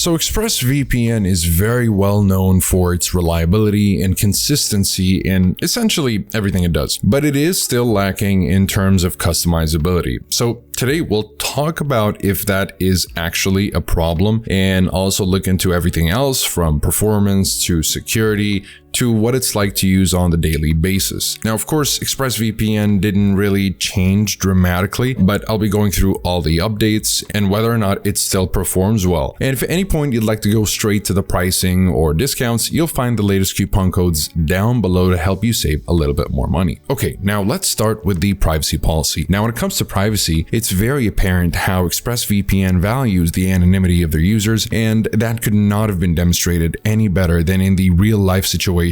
So ExpressVPN is very well known for its reliability and consistency in essentially everything it does, but it is still lacking in terms of customizability. So today we'll talk about if that is actually a problem and also look into everything else from performance to security to what it's like to use on the daily basis. Now, of course, ExpressVPN didn't really change dramatically, but I'll be going through all the updates and whether or not it still performs well. And if at any point you'd like to go straight to the pricing or discounts, you'll find the latest coupon codes down below to help you save a little bit more money. Okay, now let's start with the privacy policy. Now, when it comes to privacy, it's very apparent how ExpressVPN values the anonymity of their users, and that could not have been demonstrated any better than in the real-life situation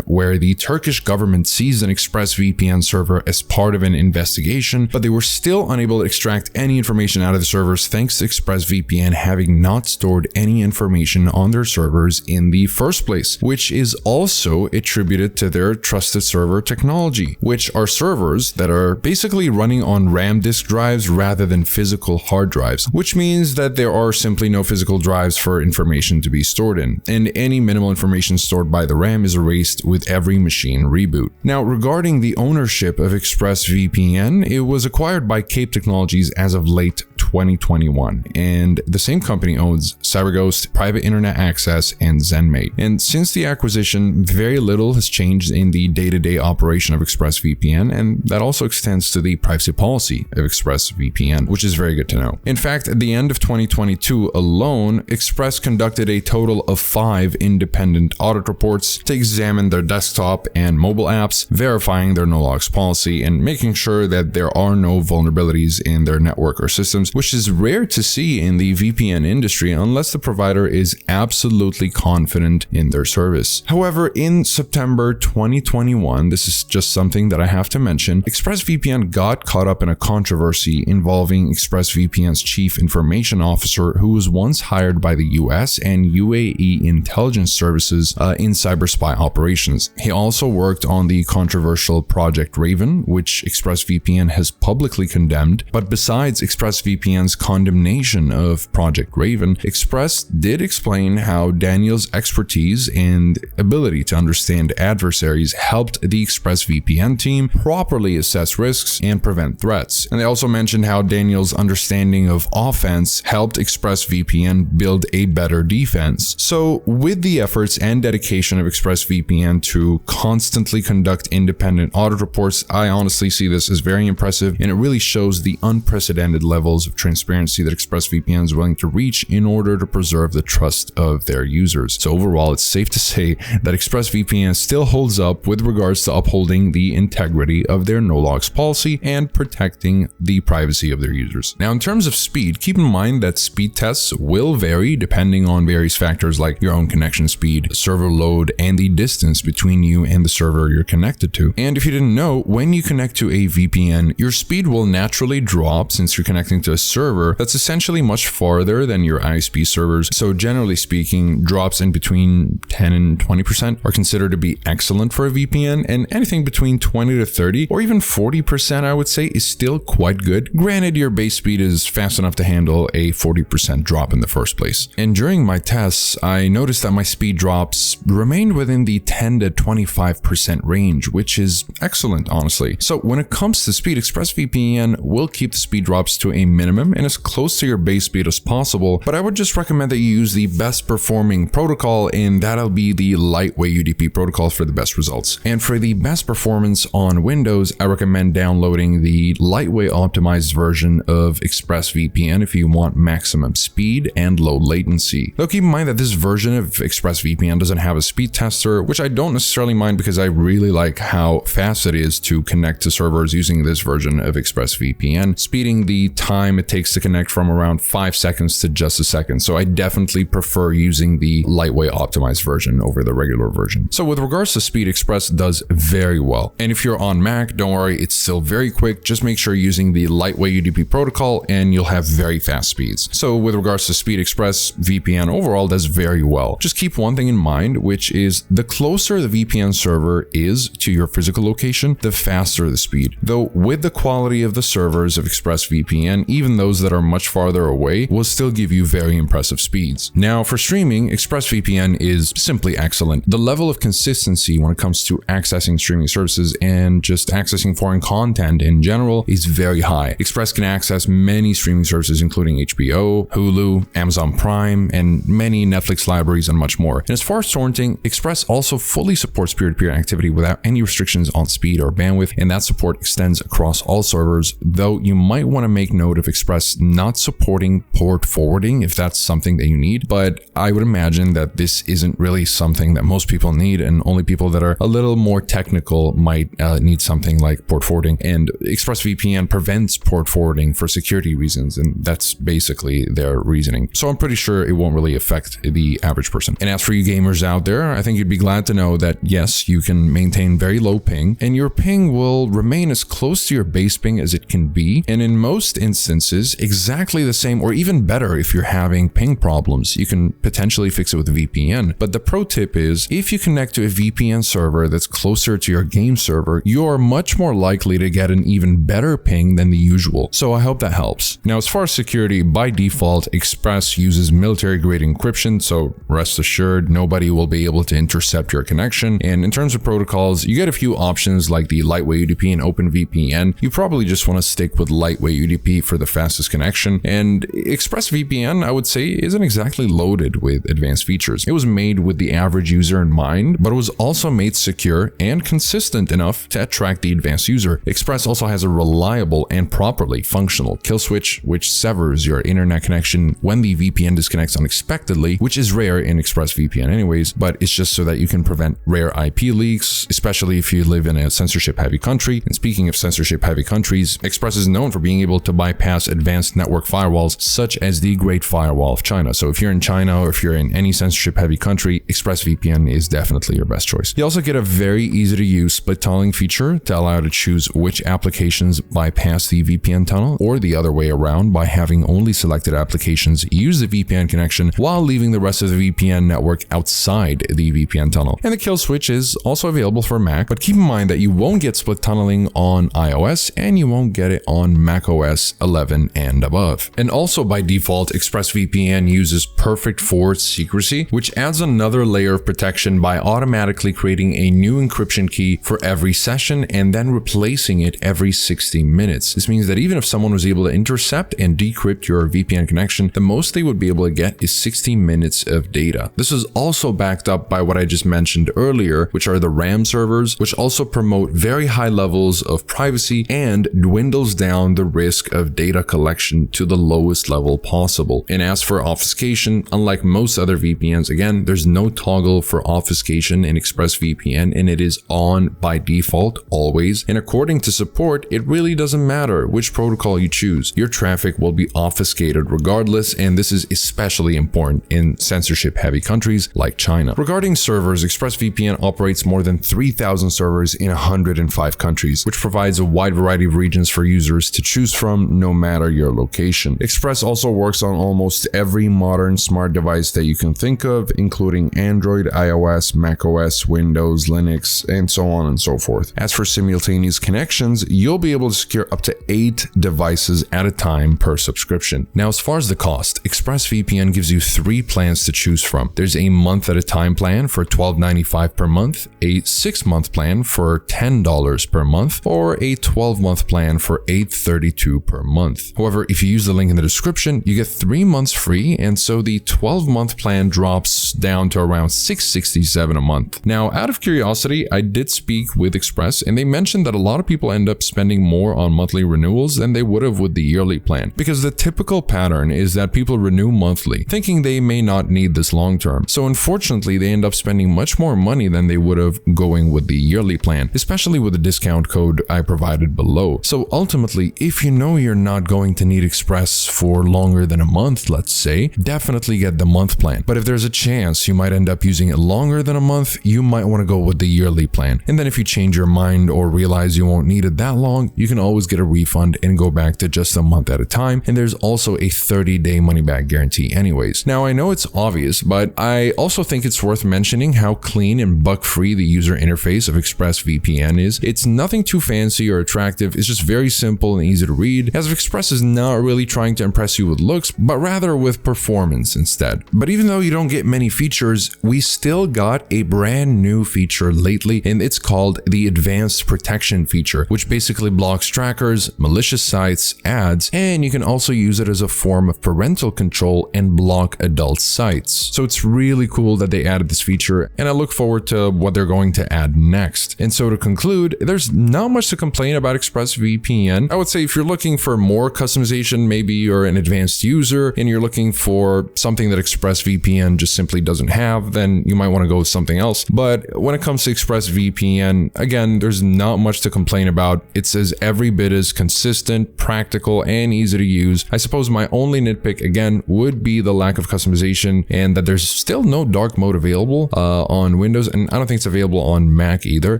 where the Turkish government seized an ExpressVPN server as part of an investigation, but they were still unable to extract any information out of the servers thanks to ExpressVPN having not stored any information on their servers in the first place, which is also attributed to their trusted server technology, which are servers that are basically running on RAM disk drives rather than physical hard drives, which means that there are simply no physical drives for information to be stored in, and any minimal information stored by the RAM is erased with every machine reboot. Now, regarding the ownership of ExpressVPN, it was acquired by Cape Technologies as of late 2021, and the same company owns CyberGhost, Private Internet Access, and ZenMate. And since the acquisition, very little has changed in the day-to-day operation of ExpressVPN, and that also extends to the privacy policy of ExpressVPN, which is very good to know. In fact, at the end of 2022 alone, Express conducted a total of 5 independent audit reports to examine their desktop and mobile apps, verifying their no-logs policy and making sure that there are no vulnerabilities in their network or systems, which is rare to see in the VPN industry unless the provider is absolutely confident in their service. However, in September 2021, this is just something that I have to mention, ExpressVPN got caught up in a controversy involving ExpressVPN's chief information officer, who was once hired by the US and UAE intelligence services in cyber spy operations. He also worked on the controversial Project Raven, which ExpressVPN has publicly condemned. But besides ExpressVPN's condemnation of Project Raven, Express did explain how Daniel's expertise and ability to understand adversaries helped the ExpressVPN team properly assess risks and prevent threats. And they also mentioned how Daniel's understanding of offense helped ExpressVPN build a better defense. So with the efforts and dedication of ExpressVPN to constantly conduct independent audit reports, I honestly see this as very impressive, and it really shows the unprecedented levels of transparency that ExpressVPN is willing to reach in order to preserve the trust of their users. So overall, it's safe to say that ExpressVPN still holds up with regards to upholding the integrity of their no-logs policy and protecting the privacy of their users. Now, in terms of speed, keep in mind that speed tests will vary depending on various factors like your own connection speed, server load, and the distance between you and the server you're connected to. And if you didn't know, when you connect to a VPN, your speed will naturally drop since you're connecting to a server that's essentially much farther than your ISP servers. So generally speaking, drops in between 10 and 20% are considered to be excellent for a VPN, and anything between 20 to 30 or even 40% I would say is still quite good. Granted, your base speed is fast enough to handle a 40% drop in the first place. And during my tests, I noticed that my speed drops remained within the 10 to 25% range, which is excellent, honestly. So when it comes to speed, ExpressVPN will keep the speed drops to a minimum and as close to your base speed as possible, but I would just recommend that you use the best performing protocol, and that'll be the lightweight UDP protocol for the best results. And for the best performance on Windows, I recommend downloading the lightweight optimized version of ExpressVPN if you want maximum speed and low latency. Though keep in mind that this version of ExpressVPN doesn't have a speed tester, which I don't necessarily mind because I really like how fast it is to connect to servers using this version of ExpressVPN, speeding the time it takes to connect from around 5 seconds to just a second. So I definitely prefer using the lightweight optimized version over the regular version. So with regards to speed, Express does very well. And if you're on Mac, don't worry, it's still very quick. Just make sure you're using the lightweight UDP protocol and you'll have very fast speeds. So with regards to speed, ExpressVPN overall does very well. Just keep one thing in mind, which is the closer the VPN server is to your physical location, the faster the speed. Though with the quality of the servers of ExpressVPN, even even those that are much farther away will still give you very impressive speeds. Now, for streaming, ExpressVPN is simply excellent. The level of consistency when it comes to accessing streaming services and just accessing foreign content in general is very high. Express can access many streaming services including HBO, Hulu, Amazon Prime, and many Netflix libraries and much more. And as far as torrenting, Express also fully supports peer-to-peer activity without any restrictions on speed or bandwidth, and that support extends across all servers, though you might want to make note of Express not supporting port forwarding if that's something that you need, but I would imagine that this isn't really something that most people need, and only people that are a little more technical might need something like port forwarding, and ExpressVPN prevents port forwarding for security reasons, and that's basically their reasoning. So I'm pretty sure it won't really affect the average person. And as for you gamers out there, I think you'd be glad to know that yes, you can maintain very low ping, and your ping will remain as close to your base ping as it can be, and in most instances, exactly the same or even better if you're having ping problems. You can potentially fix it with a VPN, but the pro tip is if you connect to a VPN server that's closer to your game server, you are much more likely to get an even better ping than the usual. So I hope that helps. Now, as far as security, by default, Express uses military-grade encryption, so rest assured, nobody will be able to intercept your connection. And in terms of protocols, you get a few options like the lightweight UDP and OpenVPN. You probably just want to stick with lightweight UDP for the fastest connection. And ExpressVPN, I would say, isn't exactly loaded with advanced features. It was made with the average user in mind, but it was also made secure and consistent enough to attract the advanced user. Express also has a reliable and properly functional kill switch, which severs your internet connection when the VPN disconnects unexpectedly, which is rare in ExpressVPN anyways, but it's just so that you can prevent rare IP leaks, especially if you live in a censorship-heavy country. And speaking of censorship-heavy countries, Express is known for being able to bypass advanced network firewalls such as the Great Firewall of China. So if you're in China or if you're in any censorship-heavy country, ExpressVPN is definitely your best choice. You also get a very easy-to-use split tunneling feature to allow you to choose which applications bypass the VPN tunnel, or the other way around by having only selected applications use the VPN connection while leaving the rest of the VPN network outside the VPN tunnel. And the kill switch is also available for Mac, but keep in mind that you won't get split tunneling on iOS and you won't get it on macOS 11 and above. And also by default, ExpressVPN uses perfect forward secrecy, which adds another layer of protection by automatically creating a new encryption key for every session and then replacing it every 60 minutes. This means that even if someone was able to intercept and decrypt your VPN connection, the most they would be able to get is 60 minutes of data. This is also backed up by what I just mentioned earlier, which are the RAM servers, which also promote very high levels of privacy and dwindles down the risk of data collection to the lowest level possible. And as for obfuscation, unlike most other VPNs, again, there's no toggle for obfuscation in ExpressVPN, and it is on by default always. And according to support, it really doesn't matter which protocol you choose. Your traffic will be obfuscated regardless, and this is especially important in censorship-heavy countries like China. Regarding servers, ExpressVPN operates more than 3,000 servers in 105 countries, which provides a wide variety of regions for users to choose from no matter your location. Express also works on almost every modern smart device that you can think of, including Android, iOS, macOS, Windows, Linux, and so on and so forth. As for simultaneous connections, you'll be able to secure up to 8 devices at a time per subscription. Now, as far as the cost, ExpressVPN gives you 3 plans to choose from. There's a month at a time plan for $12.95 per month, a 6-month plan for $10 per month, or a 12-month plan for $8.32 per month. However, if you use the link in the description, you get 3 months free, and so the 12-month plan drops down to around $6.67 a month. Now, out of curiosity, I did speak with Express, and they mentioned that a lot of people end up spending more on monthly renewals than they would have with the yearly plan, because the typical pattern is that people renew monthly, thinking they may not need this long term. So unfortunately, they end up spending much more money than they would have going with the yearly plan, especially with the discount code I provided below. So ultimately, if you know you're not going to need Express for longer than a month, let's say, definitely get the month plan. But if there's a chance you might end up using it longer than a month, you might want to go with the yearly plan. And then if you change your mind or realize you won't need it that long, you can always get a refund and go back to just a month at a time. And there's also a 30-day money-back guarantee anyways. Now, I know it's obvious, but I also think it's worth mentioning how clean and bug-free the user interface of ExpressVPN is. It's nothing too fancy or attractive. It's just very simple and easy to read. As of ExpressVPN Express is not really trying to impress you with looks, but rather with performance instead. But even though you don't get many features, we still got a brand new feature lately, and it's called the Advanced Protection feature, which basically blocks trackers, malicious sites, ads, and you can also use it as a form of parental control and block adult sites. So it's really cool that they added this feature, and I look forward to what they're going to add next. And so to conclude, there's not much to complain about ExpressVPN. I would say if you're looking for more customization, maybe you're an advanced user and you're looking for something that ExpressVPN just simply doesn't have, then you might want to go with something else. But when it comes to ExpressVPN, again, there's not much to complain about. It says every bit is consistent, practical, and easy to use. I suppose my only nitpick, again, would be the lack of customization and that there's still no dark mode available on Windows, and I don't think it's available on Mac either.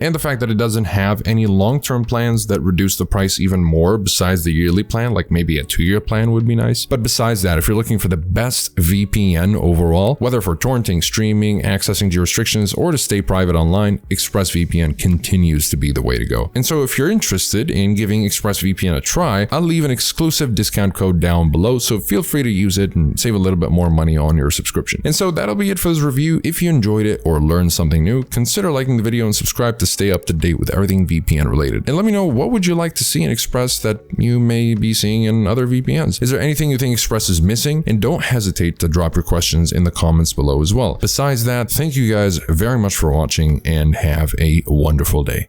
And the fact that it doesn't have any long-term plans that reduce the price even more besides the yearly plan, like maybe a 2-year plan would be nice. But besides that, if you're looking for the best VPN overall, whether for torrenting, streaming, accessing geo restrictions, or to stay private online, ExpressVPN continues to be the way to go. And so if you're interested in giving ExpressVPN a try, I'll leave an exclusive discount code down below, so feel free to use it and save a little bit more money on your subscription. And so that'll be it for this review. If you enjoyed it or learned something new, consider liking the video and subscribe to stay up to date with everything VPN related. And let me know, what would you like to see in Express that you may be seeing in other VPNs? Is there anything you think Express is missing? And don't hesitate to drop your questions in the comments below as well. Besides that, thank you guys very much for watching and have a wonderful day.